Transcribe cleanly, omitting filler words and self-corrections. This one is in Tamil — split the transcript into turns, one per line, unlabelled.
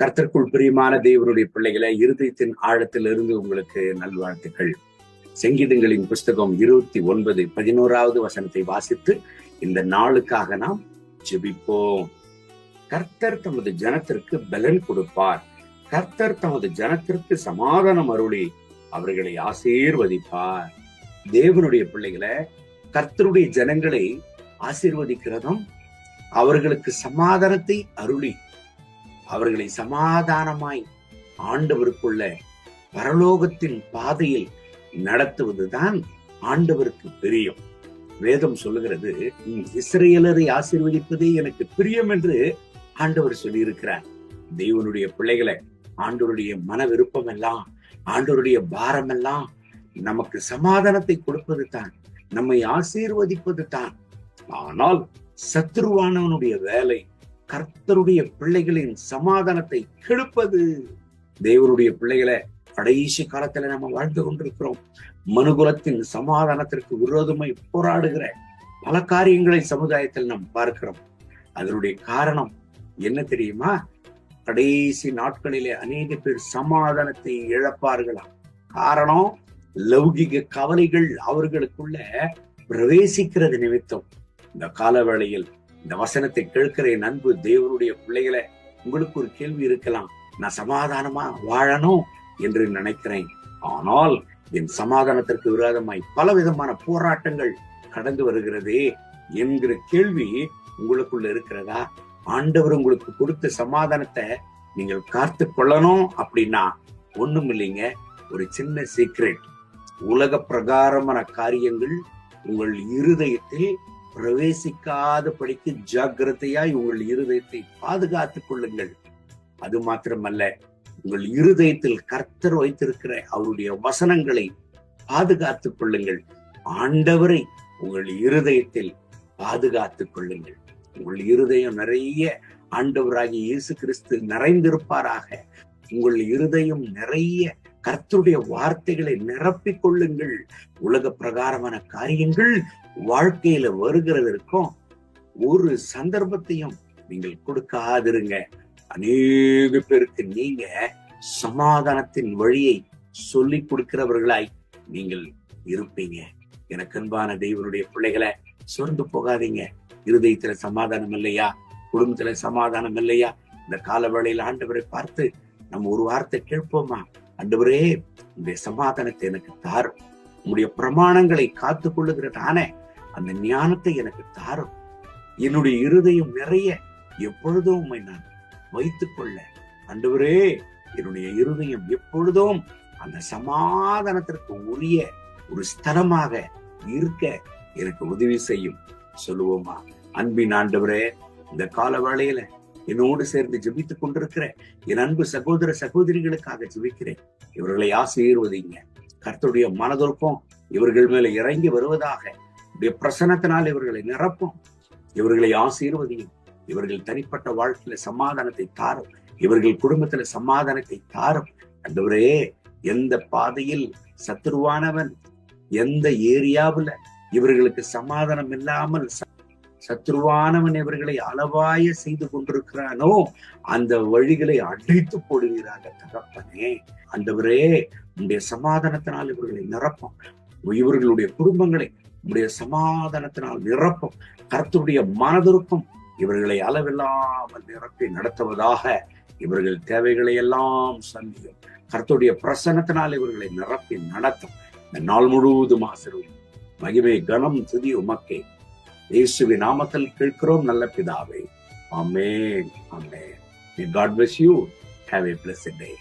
கர்த்தருக்குள் பிரியமான தேவனுடைய பிள்ளைகளை, இருதயத்தின் ஆழத்திலிருந்து உங்களுக்கு நல்வாழ்த்துக்கள். சங்கீதங்களின் புஸ்தகம் 29:11 வசனத்தை வாசித்து இந்த நாளுக்காக நாம் ஜெபிப்போம். கர்த்தர் தமது ஜனத்திற்கு பலன் கொடுப்பார். கர்த்தர் தமது ஜனத்திற்கு சமாதானம் அருளி அவர்களை ஆசீர்வதிப்பார். தேவனுடைய பிள்ளைகளை, கர்த்தருடைய ஜனங்களை ஆசீர்வதிக்கிறதும், அவர்களுக்கு சமாதானத்தை அருளி அவர்களை சமாதானமாய் ஆண்டவருக்குள்ள பரலோகத்தின் பாதையில் நடத்துவதுதான் ஆண்டவருக்கு பிரியம். வேதம் சொல்லுகிறது, இஸ்ரவேலரை ஆசீர்வதிப்பதே எனக்கு பிரியம் என்று ஆண்டவர் சொல்லியிருக்கிறார். தேவனுடைய பிள்ளைகளை, ஆண்டவருடைய மன விருப்பம் எல்லாம், ஆண்டவருடைய பாரம் எல்லாம் நமக்கு சமாதானத்தை கொடுப்பது தான், நம்மை ஆசீர்வதிப்பது தான். ஆனால் சத்துருவானவனுடைய வேலை கர்த்தருடைய பிள்ளைகளின் சமாதானத்தை கெடுப்பது. தேவனுடைய பிள்ளைகளை, கடைசி காலத்துல நம்ம வாழ்ந்து கொண்டிருக்கிறோம். மனுகுலத்தின் சமாதானத்திற்கு விரோதமாய் போராடுகிற பல காரியங்களை சமுதாயத்தில் நாம் பார்க்கிறோம். அதனுடைய காரணம் என்ன தெரியுமா? கடைசி நாட்களிலே அநேக பேர் சமாதானத்தை இழப்பார்களாம். காரணம், லௌகிக கவலைகள் அவர்களுக்குள்ள பிரவேசிக்கிறது நிமித்தம். இந்த காலவேளையில் இந்த வசனத்தை கேட்கிற என் அன்பு தேவனுடைய பிள்ளைகளை, உங்களுக்கு ஒரு கேள்வி இருக்கலாம். நான் சமாதானமா வாழணும் என்று நினைக்கிறேன், ஆனால் என் சமாதானத்திற்கு விரோதமாய் பல விதமான போராட்டங்கள் கடந்து வருகிறதே என்கிற கேள்வி உங்களுக்குள்ள இருக்கிறதா? ஆண்டவர் உங்களுக்கு கொடுத்த சமாதானத்தை நீங்கள் காத்து கொள்ளணும் அப்படின்னா ஒண்ணும் இல்லைங்க, ஒரு சின்ன சீக்ரெட். உலக பிரகாரமான காரியங்கள் உங்கள் இருதயத்தில் பிரவேசிக்காத படிக்கு ஜாக்கிரதையாய் உங்கள் இருதயத்தை பாதுகாத்துக் கொள்ளுங்கள். அது மாத்திரமல்ல, உங்கள் இருதயத்தில் கர்த்தர் வைத்திருக்கிற அவருடைய வசனங்களை பாதுகாத்துக் கொள்ளுங்கள். ஆண்டவரை உங்கள் இருதயத்தில் பாதுகாத்துக் கொள்ளுங்கள். உங்கள் இருதயம் நிறைய ஆண்டவராகிய இயேசு கிறிஸ்து நிறைந்திருப்பாராக. உங்கள் இருதயம் நிறைய கர்த்தருடைய வார்த்தைகளை நிரப்பிக் கொள்ளுங்கள். உலக பிரகாரமான காரியங்கள் வாழ்க்கையில வருகிறதற்கும் ஒரு சந்தர்ப்பத்தையும் நீங்கள் கொடுக்காதிருங்க. அநேக பேருக்கு நீங்க சமாதானத்தின் வழியை சொல்லிக் கொடுக்கிறவர்களாய் நீங்கள் இருப்பீங்க. எனக்கு அன்பான தேவனுடைய பிள்ளைகளை, சொர்ந்து போகாதீங்க. இருதயத்துல சமாதானம் இல்லையா? குடும்பத்துல சமாதானம் இல்லையா? இந்த கால வேளையில் ஆண்டவரை பார்த்து நம்ம ஒரு வார்த்தை கேட்போமா? ஆண்டவரே, இந்த சமாதானத்தை எனக்கு தாரும். உங்களுடைய பிரமாணங்களை காத்து கொள்ளுகிறதான அந்த ஞானத்தை எனக்கு தாரும். என்னுடைய இருதயம் நிறைய எப்பொழுதும் உம்மை நான் வைத்துக் கொள்ள, ஆண்டவரே, என்னுடைய இருதயம் எப்பொழுதும் அந்த சமாதானத்திற்கு உரிய ஒரு ஸ்தலமாக இருக்க எனக்கு உதவி செய்யும். சொல்லுவோமா? அன்பின் ஆண்டவரே, இந்த கால வேளையில என்னோடு சேர்ந்து ஜெபித்துக் கொண்டிருக்கிற என் அன்பு சகோதர சகோதரிகளுக்காக ஜெபிக்கிறேன். இவர்களை ஆசீர்வதிங்க. கர்த்தருடைய மனதிற்கும் இவர்கள் மேல இறங்கி வருவதாக. பிரசன்னத்தினால் இவர்களை நிரப்பும். இவர்களை ஆசீர்வதியும். இவர்கள் தனிப்பட்ட வாழ்க்கையில சமாதானத்தை தாரும். இவர்கள் குடும்பத்துல சமாதானத்தை தாரும். ஆண்டவரே, எந்த பாதையில் சத்துருவானவன் எந்த ஏரியாவுல இவர்களுக்கு சமாதானம் இல்லாமல் சத்துருவானவன் இவர்களை அளவாய செய்து கொண்டிருக்கிறானோ, அந்த வழிகளை அடைத்து போடுவீராக தகப்பனே. ஆண்டவரே, உங்களுடைய சமாதானத்தினால் இவர்களை நிரப்பும். இவர்களுடைய குடும்பங்களை உங்களுடைய சமாதானத்தினால் நிரப்பும். கர்த்தருடைய மனதிற்கும் இவர்களை அளவில்லாமல் நிரப்பி நடத்துவதாக. இவர்கள் தேவைகளை எல்லாம் சந்தியும். கர்த்தருடைய பிரசன்னத்தினால் இவர்களை நிரப்பி நடத்தும். இந்த நாள் முழுவதும் ஆசீர்வதியும். மகிமை கனம் துதி உமக்கே. இயேசுவின் நாமத்தில் கேட்கிறோம் நல்ல பிதாவே. ஆமென், ஆமென். May God bless you. Have a blessed day.